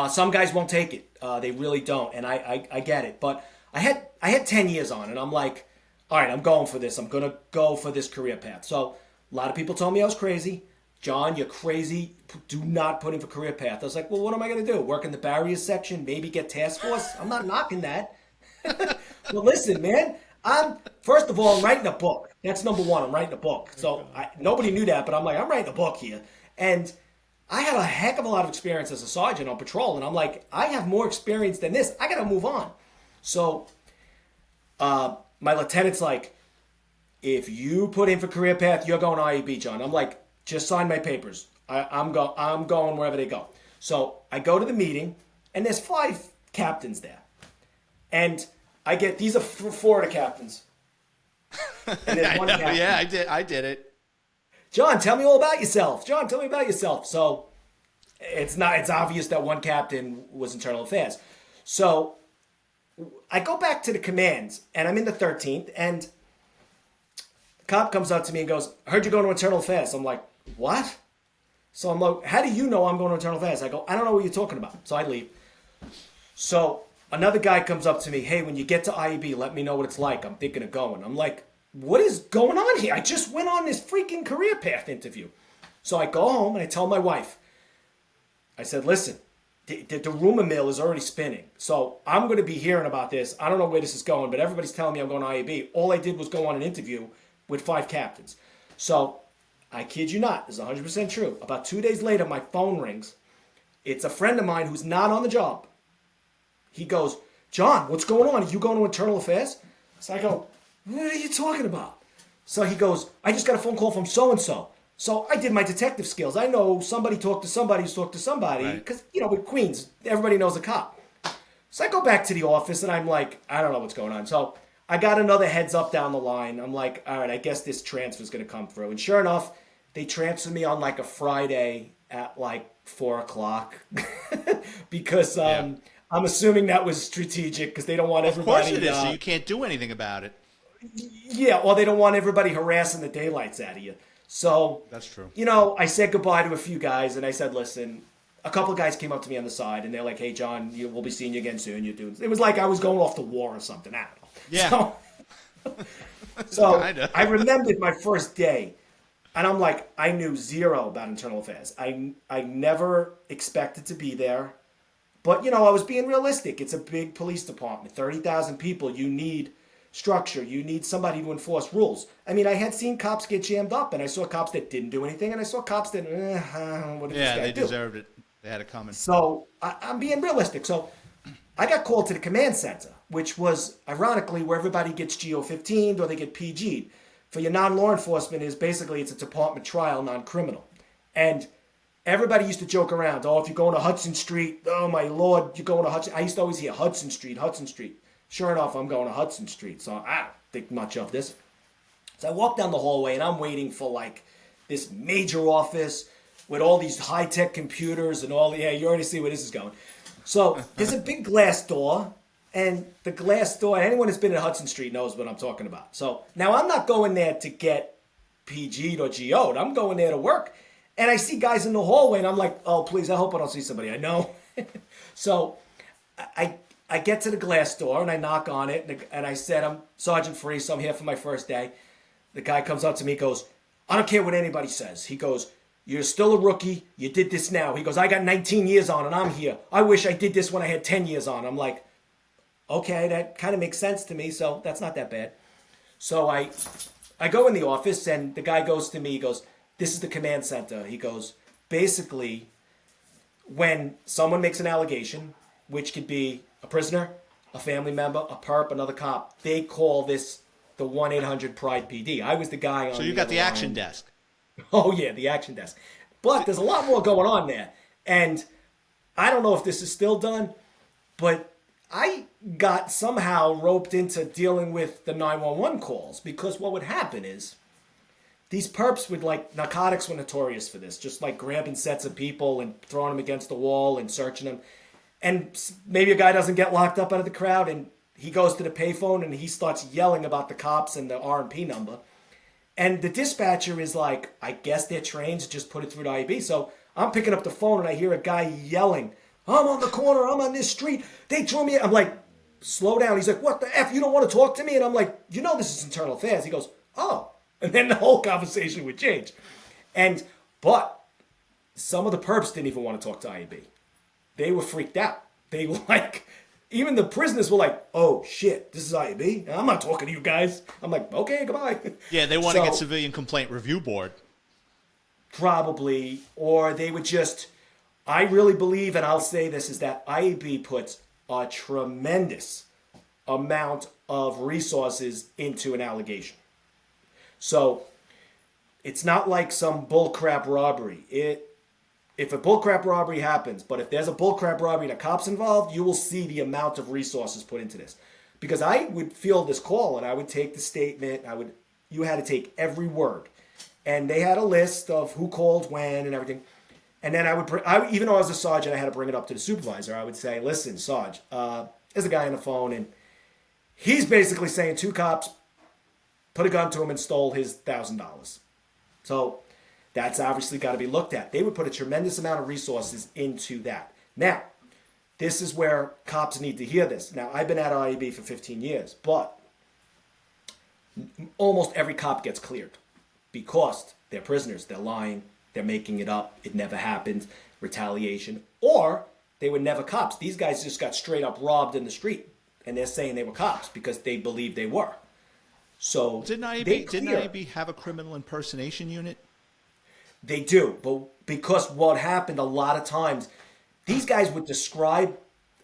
Some guys won't take it. They really don't. And I get it. But I had 10 years on and I'm like, all right, I'm going for this. I'm going to go for this career path. So a lot of people told me I was crazy. John, you're crazy. Do not put in for career path. I was like, well, what am I going to do? Work in the barriers section? Maybe get task force? I'm not knocking that. Well, listen, man. First of all, I'm writing a book. That's number one. I'm writing a book. So nobody knew that, but I'm like, I'm writing a book here. And I had a heck of a lot of experience as a sergeant on patrol. And I'm like, I have more experience than this. I got to move on. So my lieutenant's like, if you put in for career path, you're going to IEB, John. I'm like, just sign my papers. I'm going wherever they go. So I go to the meeting, and there's 5 captains there. And I get, these are 4 of the captains. And there's one captain. Yeah, I did it. John, tell me all about yourself. John, tell me about yourself. So it's obvious that one captain was internal affairs. So I go back to the commands, and I'm in the 13th, and the cop comes up to me and goes, I heard you're going to internal affairs. I'm like, what? So I'm like, how do you know I'm going to internal affairs? I go, I don't know what you're talking about. So I leave. So another guy comes up to me, hey, when you get to IEB, let me know what it's like. I'm thinking of going. I'm like, what is going on here? I just went on this freaking career path interview. So I go home and I tell my wife, I said, listen, the rumor mill is already spinning. So I'm going to be hearing about this. I don't know where this is going, but everybody's telling me I'm going to IEB. All I did was go on an interview with 5 captains. So I kid you not, this is 100% true. About 2 days later, my phone rings. It's a friend of mine who's not on the job. He goes, John, what's going on? Are you going to internal affairs? So I go, what are you talking about? So he goes, I just got a phone call from so-and-so. So I did my detective skills. I know somebody talked to somebody who's talked to somebody. Because, with Queens, everybody knows a cop. So I go back to the office and I'm like, I don't know what's going on. So I got another heads up down the line. I'm like, all right, I guess this transfer is going to come through. And sure enough, they transferred me on like a Friday at like 4 o'clock. Because I'm assuming that was strategic because they don't want everybody. Of course it is, so you can't do anything about it. Yeah, or they don't want everybody harassing the daylights out of you. So, that's true. I said goodbye to a few guys, and I said, listen, a couple of guys came up to me on the side, and they're like, hey, John, we'll be seeing you again soon. You're doing. It was like I was going off to war or something. I don't know. Yeah. So I remembered my first day, and I'm like, I knew zero about internal affairs. I never expected to be there. But, I was being realistic. It's a big police department, 30,000 people. You need structure. You need somebody to enforce rules. I mean, I had seen cops get jammed up, and I saw cops that didn't do anything, and I saw cops that, what did this guy do? Yeah, they deserved it. They had it coming. So I'm being realistic. So I got called to the command center, which was, ironically, where everybody gets GO-15'd or they get PG'd. For your non-law enforcement, it's a department trial, non-criminal. And everybody used to joke around, if you're going to Hudson Street, oh, my Lord, you're going to Hudson. I used to always hear Hudson Street, Hudson Street. Sure enough, I'm going to Hudson Street, so I don't think much of this. So I walk down the hallway, and I'm waiting for, like, this major office. with all these high-tech computers and all. Yeah, you already see where this is going. So there's a big glass door, and the glass door, anyone who's been at Hudson Street knows what I'm talking about. So now I'm not going there to get PG'd or GO'd. I'm going there to work. And I see guys in the hallway, and I'm like, oh, please, I hope I don't see somebody I know. So I get to the glass door, and I knock on it, and I said, I'm Sergeant Ferriso. I'm here for my first day. The guy comes up to me, goes, I don't care what anybody says. He goes, you're still a rookie. You did this now. He goes, I got 19 years on, and I'm here. I wish I did this when I had 10 years on. I'm like, okay, that kind of makes sense to me, so that's not that bad. So I go in the office, and the guy goes to me, he goes, this is the command center. He goes, basically, when someone makes an allegation, which could be a prisoner, a family member, a perp, another cop, they call this the 1-800-PRIDE-PD. I was the guy on So you got the action desk. Oh, yeah, the action desk. But there's a lot more going on there. And I don't know if this is still done, but I got somehow roped into dealing with the 911 calls, because what would happen is these perps would, like, narcotics were notorious for this, just like grabbing sets of people and throwing them against the wall and searching them. And maybe a guy doesn't get locked up out of the crowd, and he goes to the payphone and he starts yelling about the cops and the R&P number. And the dispatcher is like, I guess they're trained to just put it through the IEB. So I'm picking up the phone and I hear a guy yelling, I'm on the corner, I'm on this street, they threw me. I'm like, slow down. He's like, what the F, you don't want to talk to me? And I'm like, you know this is internal affairs. He goes, oh. And then the whole conversation would change. But some of the perps didn't even want to talk to IEB. They were freaked out. They were like, even the prisoners were like, oh shit, this is IEB? I'm not talking to you guys. I'm like, okay, goodbye. Yeah, they want to get Civilian Complaint Review Board. Probably. Or they would just, I really believe, and I'll say this, is that IEB puts a tremendous amount of resources into an allegation. So it's not like some bullcrap robbery. If a bullcrap robbery happens, but if there's a bullcrap robbery and a cop's involved, you will see the amount of resources put into this. Because I would field this call and I would take the statement. You had to take every word, and they had a list of who called when and everything. And then even though I was a sergeant, I had to bring it up to the supervisor. I would say, "Listen, Sarge, there's a guy on the phone, and he's basically saying 2 cops put a gun to him and stole his $1,000. So that's obviously got to be looked at." They would put a tremendous amount of resources into that. Now, this is where cops need to hear this. Now, I've been at IEB for 15 years, but almost every cop gets cleared because they're prisoners. They're lying. They're making it up. It never happened. Retaliation. Or they were never cops. These guys just got straight up robbed in the street, and they're saying they were cops because they believed they were. So didn't IEB have a criminal impersonation unit? They do, but because what happened a lot of times, these guys would describe,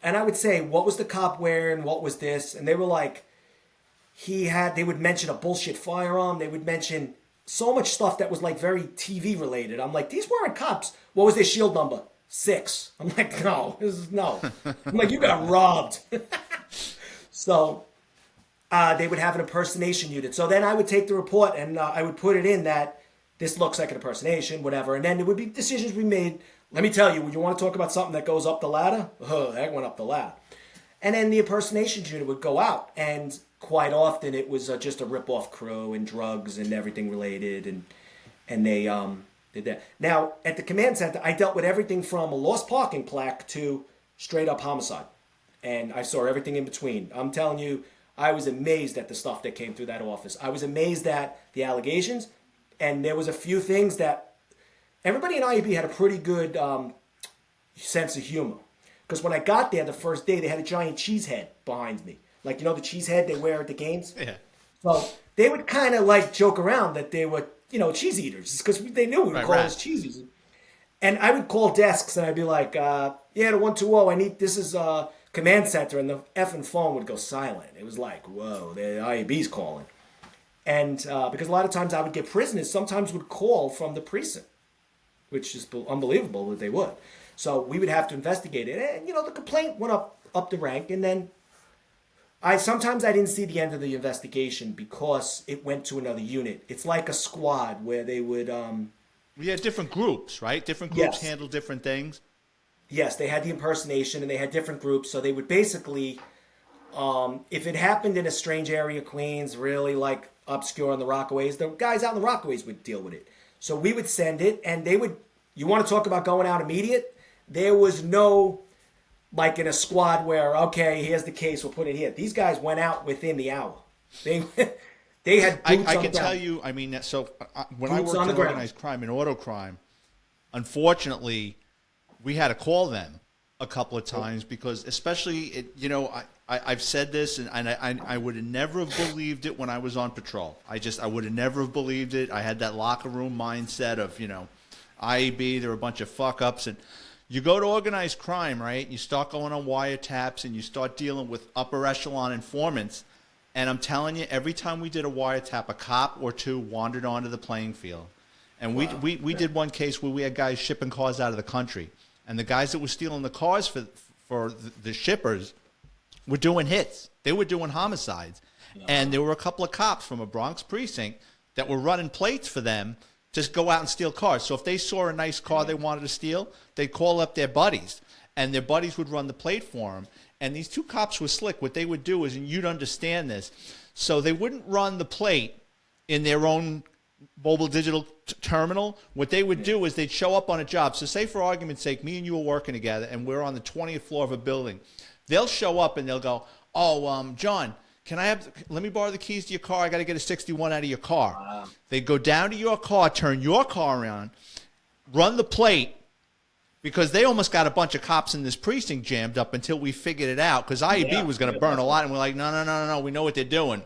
and I would say, what was the cop wearing? What was this? And they were like, they would mention a bullshit firearm. They would mention so much stuff that was like very TV related. I'm like, these weren't cops. What was their shield number? 6. I'm like, no. I'm like, you got robbed. So they would have an impersonation unit. So then I would take the report and I would put it in that this looks like an impersonation, whatever. And then there would be decisions we made. Let me tell you, you want to talk about something that goes up the ladder? Oh, that went up the ladder. And then the impersonation unit would go out. And quite often it was just a rip-off crew and drugs and everything related. And they did that. Now, at the command center, I dealt with everything from a lost parking plaque to straight-up homicide. And I saw everything in between. I'm telling you, I was amazed at the stuff that came through that office. I was amazed at the allegations. And there was a few things that everybody in IEB had a pretty good sense of humor. Because when I got there the first day, they had a giant cheese head behind me. Like, you know the cheese head they wear at the games? Yeah. So they would kind of like joke around that they were, cheese eaters. Because they knew we would call us cheese eaters. And I would call desks and I'd be like, the 120, this is command center. And the effing phone would go silent. It was like, whoa, the IEB's calling. And because a lot of times I would get prisoners, sometimes would call from the precinct, which is unbelievable that they would. So we would have to investigate it. And, the complaint went up the rank. And then sometimes I didn't see the end of the investigation because it went to another unit. It's like a squad where they would We had different groups, right? Different groups Yes. handle different things. Yes, they had the impersonation and they had different groups. So they would basically, if it happened in a strange area, Queens, really like obscure on the Rockaways, the guys out in the Rockaways would deal with it. So we would send it and they would, you want to talk about going out immediate? There was no, like in a squad where, okay, here's the case, we'll put it here. These guys went out within the hour. They, they had boots I on can the ground. tell you, I mean, so when I Boots worked on the in ground. organized crime and auto crime, unfortunately, we had to call them a couple of times because, especially, I've said this, and I would have never have believed it when I was on patrol. I would have never have believed it. I had that locker room mindset of, IEB, they're a bunch of fuck ups, and you go to organized crime, right? You start going on wiretaps, and you start dealing with upper echelon informants. And I'm telling you, every time we did a wiretap, a cop or two wandered onto the playing field. And we did one case where we had guys shipping cars out of the country. And the guys that were stealing the cars for the shippers were doing hits. They were doing homicides. Yeah. And there were a couple of cops from a Bronx precinct that were running plates for them to go out and steal cars. So if they saw a nice car they wanted to steal, they'd call up their buddies. And their buddies would run the plate for them. And these two cops were slick. What they would do is, and you'd understand this, so they wouldn't run the plate in their own mobile digital terminal. What they would do is they'd show up on a job. So say for argument's sake, me and you are working together and we're on the 20th floor of a building. They'll show up and they'll go, John, let me borrow the keys to your car. I got to get a 61 out of your car. Wow. They'd go down to your car, turn your car around, run the plate, because they almost got a bunch of cops in this precinct jammed up until we figured it out, because IEB was going to burn a lot, and we're like, no, we know what they're doing.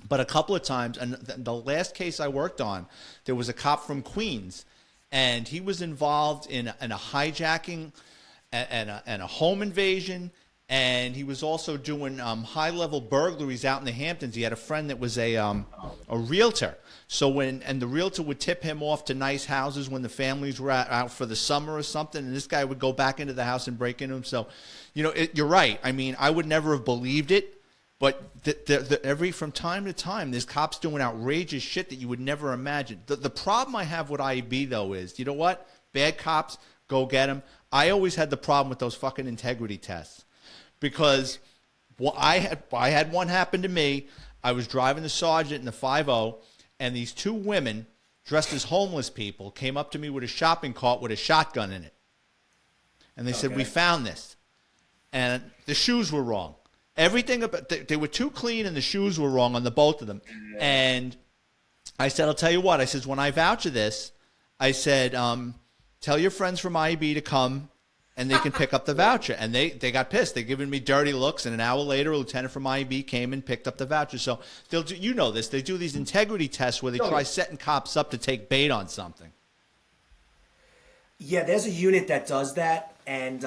But a couple of times, and the last case I worked on, there was a cop from Queens, and he was involved in a hijacking and a home invasion, and he was also doing high-level burglaries out in the Hamptons. He had a friend that was a realtor. So the realtor would tip him off to nice houses when the families were out for the summer or something, and this guy would go back into the house and break into them. So, you're right. I mean, I would never have believed it, but from time to time, there's cops doing outrageous shit that you would never imagine. The problem I have with IEB, though, is, you know what? Bad cops, go get them. I always had the problem with those fucking integrity tests. Because I had one happen to me. I was driving the sergeant in the 5-0, and these two women dressed as homeless people came up to me with a shopping cart with a shotgun in it. And they said, we found this. And the shoes were wrong. Everything about they were too clean, and the shoes were wrong on the both of them. Yeah. And I said, I'll tell you what. I said, when I voucher this, I said, tell your friends from IEB to come, and they can pick up the voucher. And they got pissed. They're giving me dirty looks. And an hour later, a lieutenant from IEB came and picked up the voucher. So they'll do, this. They do these integrity tests where they try setting cops up to take bait on something. Yeah, there's a unit that does that, and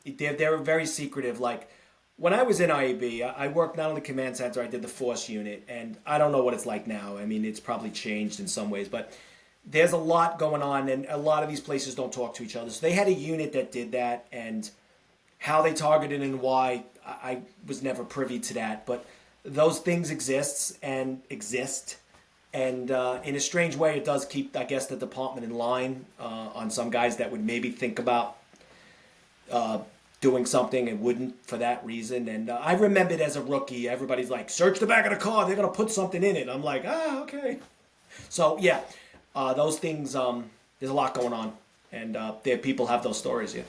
they're very secretive. Like when I was in IEB, I worked not on the command center. I did the force unit, and I don't know what it's like now. I mean, it's probably changed in some ways, but there's a lot going on, and a lot of these places don't talk to each other. So they had a unit that did that, and how they targeted and why, I was never privy to that. But those things exist, and in a strange way, it does keep, I guess, the department in line on some guys that would maybe think about doing something and wouldn't for that reason. And I remembered as a rookie, everybody's like, search the back of the car, they're going to put something in it. I'm like, okay. So, yeah. Those things, there's a lot going on, and people have those stories, yeah.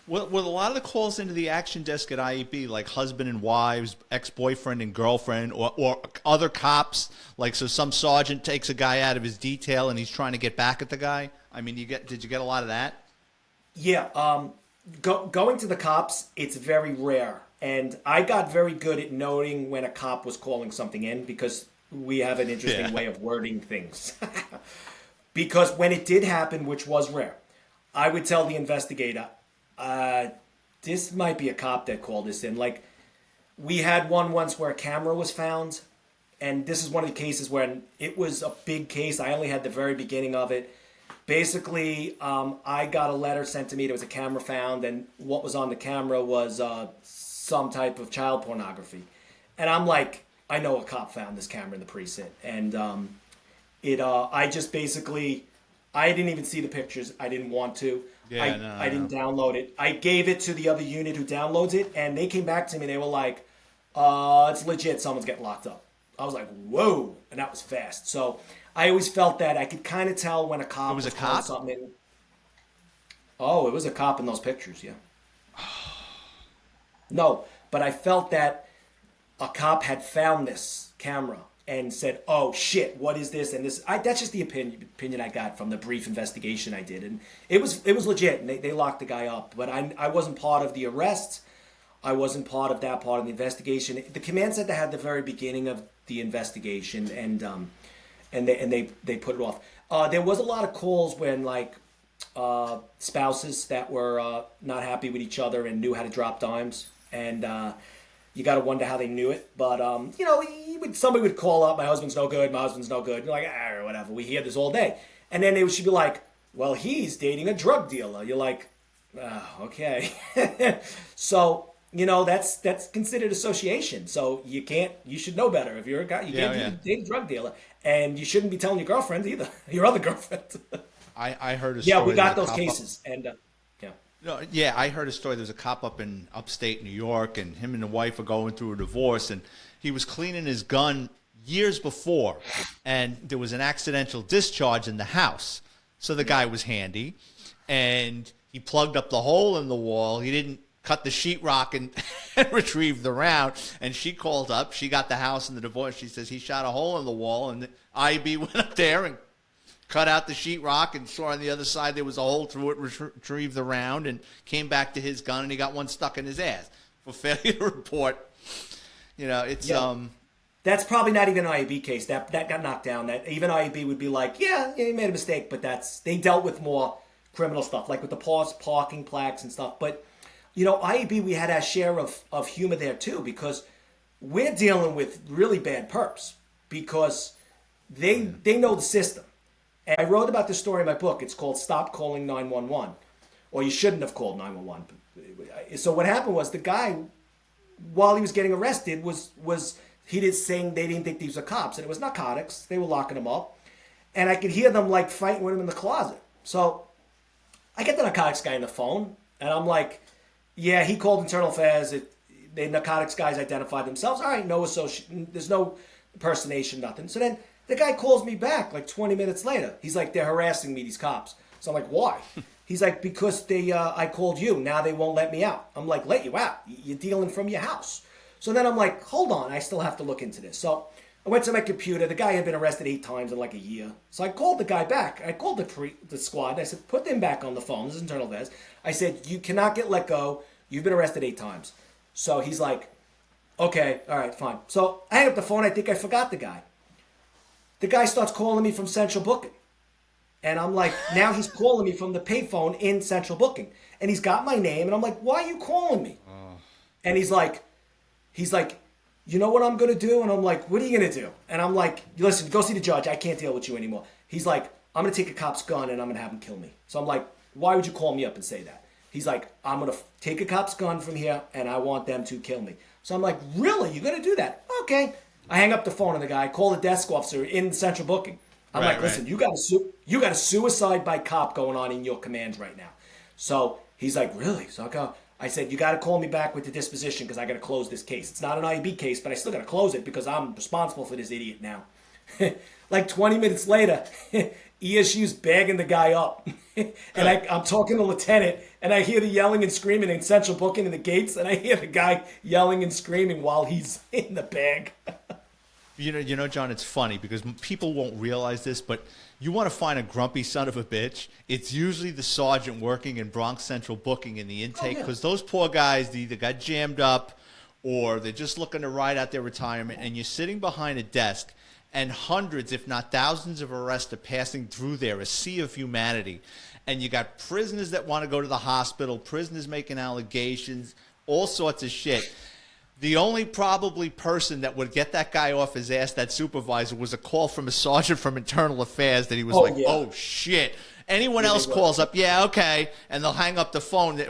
Well, a lot of the calls into the action desk at IEB, like husband and wives, ex-boyfriend and girlfriend, or other cops, like so some sergeant takes a guy out of his detail and he's trying to get back at the guy. I mean, did you get a lot of that? Yeah, going to the cops, it's very rare, and I got very good at noting when a cop was calling something in because we have an interesting way of wording things. Because when it did happen, which was rare, I would tell the investigator, this might be a cop that called this in. Like, we had one once where a camera was found, and this is one of the cases where it was a big case. I only had the very beginning of it. Basically, I got a letter sent to me. There was a camera found, and what was on the camera was some type of child pornography. And I'm like, I know a cop found this camera in the precinct, and I just basically I didn't even see the pictures. I didn't want to. Yeah, I didn't download it. I gave it to the other unit who downloads it, and they came back to me. They were like, it's legit. Someone's getting locked up. I was like, whoa. And that was fast. So I always felt that I could kind of tell when a cop was a calling cop? something in. Oh, it was a cop in those pictures, yeah. No, but I felt that a cop had found this camera and said, "Oh shit, what is this?" And this, that's just the opinion I got from the brief investigation I did, and it was legit. And they locked the guy up, but I wasn't part of the arrest. I wasn't part of that part of the investigation. The command center had the very beginning of the investigation, and they put it off. There was a lot of calls when spouses that were not happy with each other and knew how to drop dimes, and you got to wonder how they knew it. But somebody would call up, "My husband's no good. My husband's no good." You're like, whatever. We hear this all day, and then they should be like, "Well, he's dating a drug dealer." You're like, okay. So that's considered association. So you should know better. If you're a guy, you can't date a drug dealer, and you shouldn't be telling your girlfriend either, your other girlfriend. I heard a story. Yeah, we got those cases, and yeah. No, yeah, I heard a story. There was a cop up in upstate New York, and him and the wife were going through a divorce, and he was cleaning his gun years before, and there was an accidental discharge in the house. So the guy was handy, and he plugged up the hole in the wall. He didn't cut the sheetrock and retrieve the round. And she called up. She got the house in the divorce. She says he shot a hole in the wall, and the IB went up there and cut out the sheetrock and saw on the other side there was a hole through it, retrieved the round, and came back to his gun, and he got one stuck in his ass for failure to report. It's That's probably not even an IAB case. That got knocked down. That even IAB would be like, yeah, you made a mistake, but they dealt with more criminal stuff, like with the parking plaques and stuff. But IAB, we had our share of humor there too, because we're dealing with really bad perps because they know the system. And I wrote about this story in my book. It's called "Stop Calling 911," or you shouldn't have called 911. So what happened was the guy, while he was getting arrested, was he did saying they didn't think these were cops, and it was narcotics. They were locking him up, and I could hear them fighting with him in the closet. So I get the narcotics guy on the phone, and I'm like, "Yeah, he called internal affairs. The narcotics guys identified themselves. All right, no association. There's no impersonation, nothing." So then the guy calls me back 20 minutes later. He's like, "They're harassing me, these cops." So I'm like, "Why?" He's like, "Because I called you. Now they won't let me out." I'm like, "Let you out? You're dealing from your house." So then I'm like, "Hold on. I still have to look into this." So I went to my computer. The guy had been arrested 8 times in a year. So I called the guy back. I called the squad. I said, "Put them back on the phone. This is internal affairs." I said, "You cannot get let go. You've been arrested 8 times. So he's like, "Okay, all right, fine." So I hang up the phone. I think I forgot the guy. The guy starts calling me from Central Booking. And I'm like, now he's calling me from the payphone in Central Booking. And he's got my name. And I'm like, "Why are you calling me?" And he's like, "You know what I'm going to do?" And I'm like, "What are you going to do?" And I'm like, "Listen, go see the judge. I can't deal with you anymore." He's like, "I'm going to take a cop's gun and I'm going to have him kill me." So I'm like, "Why would you call me up and say that?" He's like, "I'm going to take a cop's gun from here and I want them to kill me." So I'm like, "Really? You're going to do that?" Okay. I hang up the phone on the guy, call the desk officer in Central Booking. I'm like, "Listen, you got a suicide by cop going on in your command right now." So he's like, "Really?" So I said, "You got to call me back with the disposition because I got to close this case. It's not an IB case, but I still got to close it because I'm responsible for this idiot now." 20 minutes later, ESU's bagging the guy up. And I'm talking to Lieutenant, and I hear the yelling and screaming in Central Booking in the gates, and I hear the guy yelling and screaming while he's in the bag. John, it's funny because people won't realize this, but you want to find a grumpy son of a bitch, it's usually the sergeant working in Bronx Central Booking in the intake, because those poor guys, they either got jammed up or they're just looking to ride out their retirement, and you're sitting behind a desk, and hundreds, if not thousands of arrests are passing through there, a sea of humanity. And you got prisoners that want to go to the hospital, prisoners making allegations, all sorts of shit. The only probably person that would get that guy off his ass, that supervisor, was a call from a sergeant from internal affairs that he was "Oh, shit." Anyone else calls up, "Yeah, okay," and they'll hang up the phone.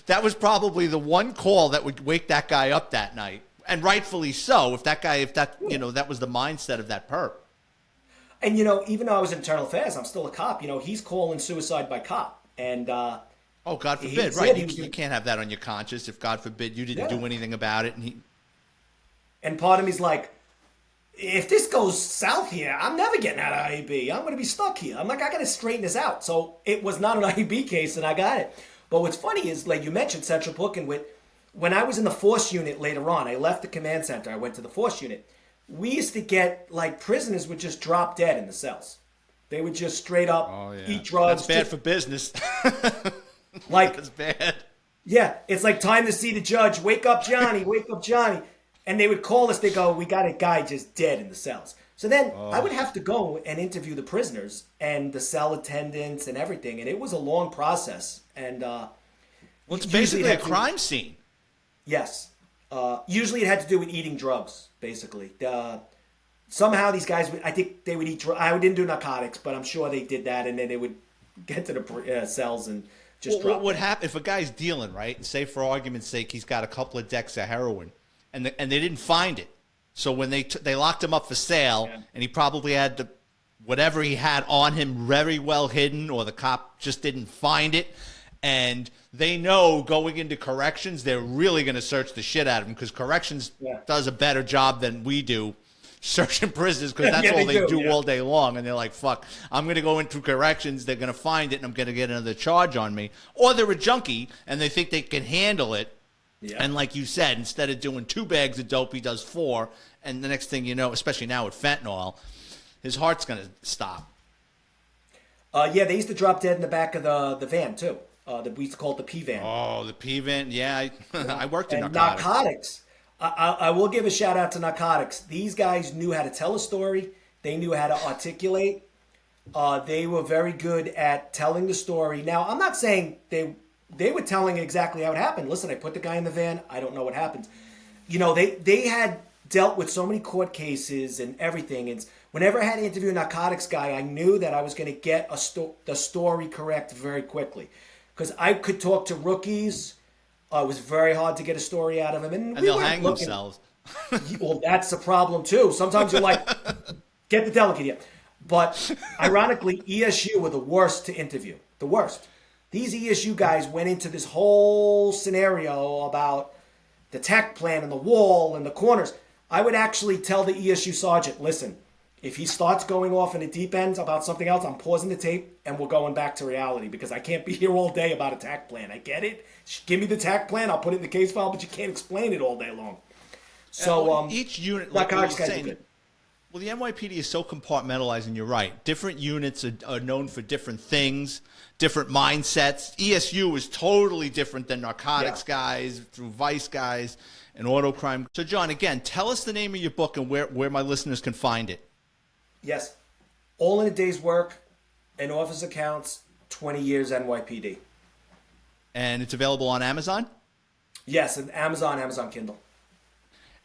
That was probably the one call that would wake that guy up that night. And rightfully so, that was the mindset of that perp. And even though I was in internal affairs, I'm still a cop. He's calling suicide by cop, and Oh, God he forbid, said right? he was You gonna, can't have that on your conscience if, God forbid, you didn't yeah. do anything about it. And he, And part of me's like, if this goes south here, I'm never getting out of IEB. I'm going to be stuck here. I'm like, I got to straighten this out. So it was not an IEB case, and I got it. But what's funny is, like you mentioned, Central Booking, when I was in the force unit later on, I left the command center. I went to the force unit. We used to get, like, prisoners would just drop dead in the cells. They would just straight up eat drugs. That's bad for business. Like, That's bad. yeah, it's like time to see the judge. Wake up, Johnny. Wake up, Johnny. And they would call us. They go, we got a guy just dead in the cells. So then I would have to go and interview the prisoners and the cell attendants and everything. And it was a long process. And Well, it's usually basically it a had to- crime scene. Yes. Usually it had to do with eating drugs, basically. Somehow these guys, I think they would eat drugs. I didn't do narcotics, but I'm sure they did that. And then they would get to the cells and just drop What would them. happen if a guy's dealing, right? And say, for argument's sake, he's got a couple of decks of heroin, and they didn't find it. So when they locked him up for sale, and he probably had whatever he had on him very well hidden, or the cop just didn't find it, and they know going into corrections, they're really going to search the shit out of him, because corrections does a better job than we do searching prisoners, because that's all they do all day long. And they're like, fuck, I'm going to go into corrections, they're going to find it, and I'm going to get another charge on me. Or they're a junkie, and they think they can handle it. Yeah. And like you said, instead of doing 2 bags of dope, he does 4. And the next thing you know, especially now with fentanyl, his heart's going to stop. Yeah, they used to drop dead in the back of the van, too. We used to call it the P van. Oh, the P van. Yeah, I worked in And narcotics. narcotics. I will give a shout out to narcotics. These guys knew how to tell a story. They knew how to articulate. They were very good at telling the story. Now, I'm not saying they were telling exactly how it happened. Listen, I put the guy in the van. I don't know what happened. They had dealt with so many court cases and everything. And whenever I had to interview a narcotics guy, I knew that I was going to get the story correct very quickly. Because I could talk to rookies. It was very hard to get a story out of them. And they'll hang themselves. Well, that's the problem, too. Sometimes you're like, get the delegate here. But ironically, ESU were the worst to interview. The worst. These ESU guys went into this whole scenario about the tech plan and the wall and the corners. I would actually tell the ESU sergeant, listen, if he starts going off in the deep end about something else, I'm pausing the tape and we're going back to reality, because I can't be here all day about a TAC plan. I get it. Give me the TAC plan. I'll put it in the case file, but you can't explain it all day long. So each unit, like what you're saying, well, the NYPD is so compartmentalized, and you're right. Different units are known for different things, different mindsets. ESU is totally different than narcotics guys, through vice guys, and auto crime. So, John, again, tell us the name of your book and where my listeners can find it. Yes. All in a day's work, and office accounts, 20 years NYPD. And it's available on Amazon? Yes, and Amazon Kindle.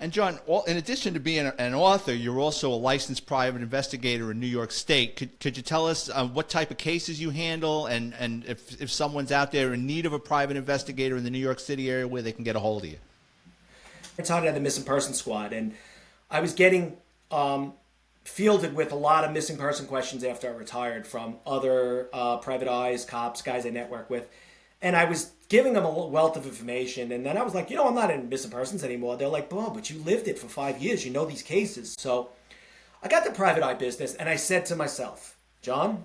And John, in addition to being an author, you're also a licensed private investigator in New York State. Could you tell us what type of cases you handle, and if someone's out there in need of a private investigator in the New York City area, where they can get a hold of you? I taught at the Missing Person Squad, and I was getting fielded with a lot of missing person questions after I retired from other private eyes, cops, guys I network with. And I was giving them a wealth of information. And then I was like, I'm not in missing persons anymore. They're like, but you lived it for 5 years. You know these cases. So I got the private eye business, and I said to myself, John,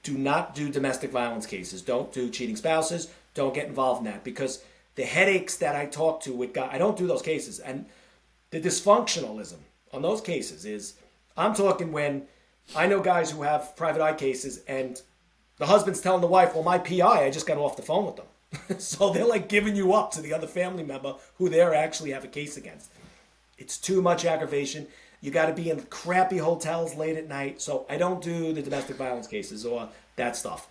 do not do domestic violence cases. Don't do cheating spouses. Don't get involved in that, because the headaches that I talk to with guys, I don't do those cases. And the dysfunctionalism on those cases is, I'm talking when I know guys who have private eye cases, and the husband's telling the wife, well, my PI, I just got off the phone with them. So they're like giving you up to the other family member who they actually have a case against. It's too much aggravation. You got to be in crappy hotels late at night. So I don't do the domestic violence cases or that stuff.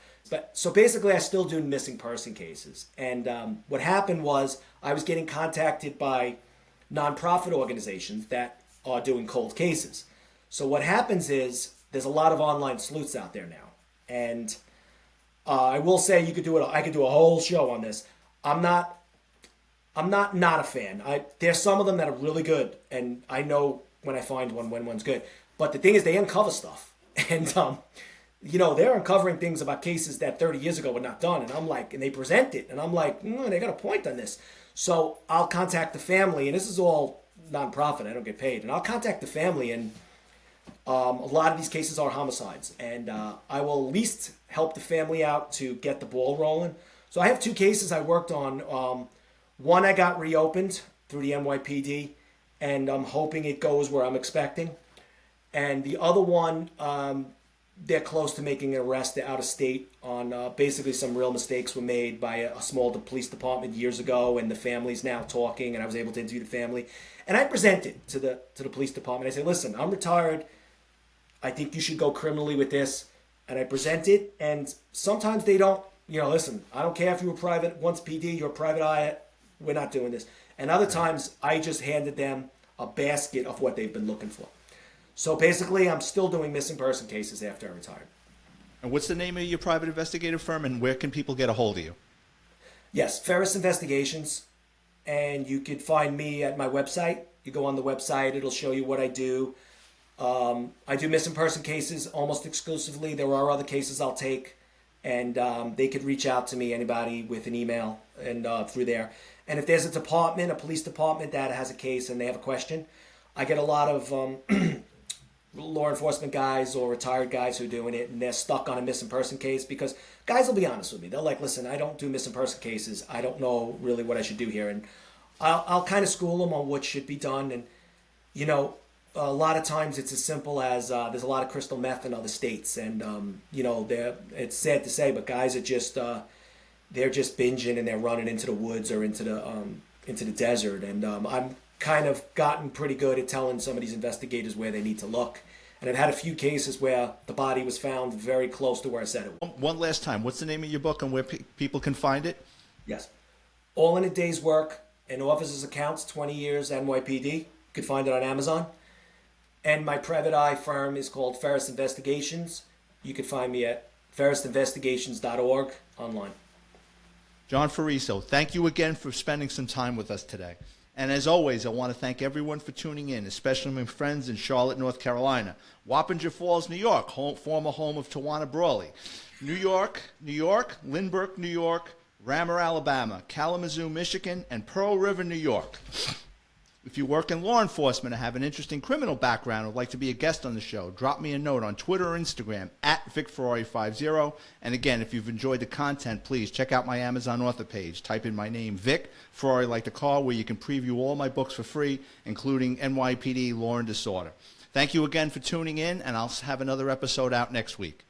So basically, I still do missing person cases. And what happened was, I was getting contacted by nonprofit organizations that are doing cold cases. So what happens is, there's a lot of online sleuths out there now. And I will say, you could do it. I could do a whole show on this. I'm not a fan. There's some of them that are really good, and I know when I find one when one's good. But the thing is, they uncover stuff, And they're uncovering things about cases that 30 years ago were not done. And I'm like, and they present it. And I'm like, they got a point on this. So I'll contact the family, and this is all nonprofit. I don't get paid. And I'll contact the family, and a lot of these cases are homicides. And I will at least help the family out to get the ball rolling. So I have 2 cases I worked on. One I got reopened through the NYPD, and I'm hoping it goes where I'm expecting. And the other one, they're close to making an arrest. They're out of state on basically some real mistakes were made by a small police department years ago, and the family's now talking, and I was able to interview the family. And I presented to the police department. I said, listen, I'm retired. I think you should go criminally with this. And I present it, and sometimes they don't, listen, I don't care if you were private, once PD, you're a private eye, we're not doing this. And other times, I just handed them a basket of what they've been looking for. So basically, I'm still doing missing person cases after I retired. And what's the name of your private investigative firm, and where can people get a hold of you? Yes, Ferriso Investigations. And you could find me at my website. You go on the website, it'll show you what I do. I do missing person cases almost exclusively. There are other cases I'll take, and they could reach out to me, anybody, with an email and through there. And if there's a police department that has a case and they have a question, I get a lot of law enforcement guys or retired guys who are doing it, and they're stuck on a missing person case, because guys will be honest with me. They're like, listen, I don't do missing person cases. I don't know really what I should do here. And I'll kind of school them on what should be done. And, a lot of times it's as simple as there's a lot of crystal meth in other states. And, it's sad to say, but guys are just, they're just binging, and they're running into the woods or into the desert. And I'm kind of gotten pretty good at telling some of these investigators where they need to look. And I've had a few cases where the body was found very close to where I said it was. One last time, what's the name of your book and where people can find it? Yes. All in a Day's Work, An Officer's Accounts, 20 Years, NYPD. You can find it on Amazon. And my private eye firm is called Ferriso Investigations. You can find me at ferrisoinvestigations.org online. John Ferriso, thank you again for spending some time with us today. And as always, I want to thank everyone for tuning in, especially my friends in Charlotte, North Carolina, Wappinger Falls, New York, former home of Tawana Brawley, New York, Lynbrook, New York, Rammer, Alabama, Kalamazoo, Michigan, and Pearl River, New York. If you work in law enforcement or have an interesting criminal background or would like to be a guest on the show, drop me a note on Twitter or Instagram at VicFerrari50. And again, if you've enjoyed the content, please check out my Amazon author page. Type in my name, Vic Ferrari like the car, where you can preview all my books for free, including NYPD Law and Disorder. Thank you again for tuning in, and I'll have another episode out next week.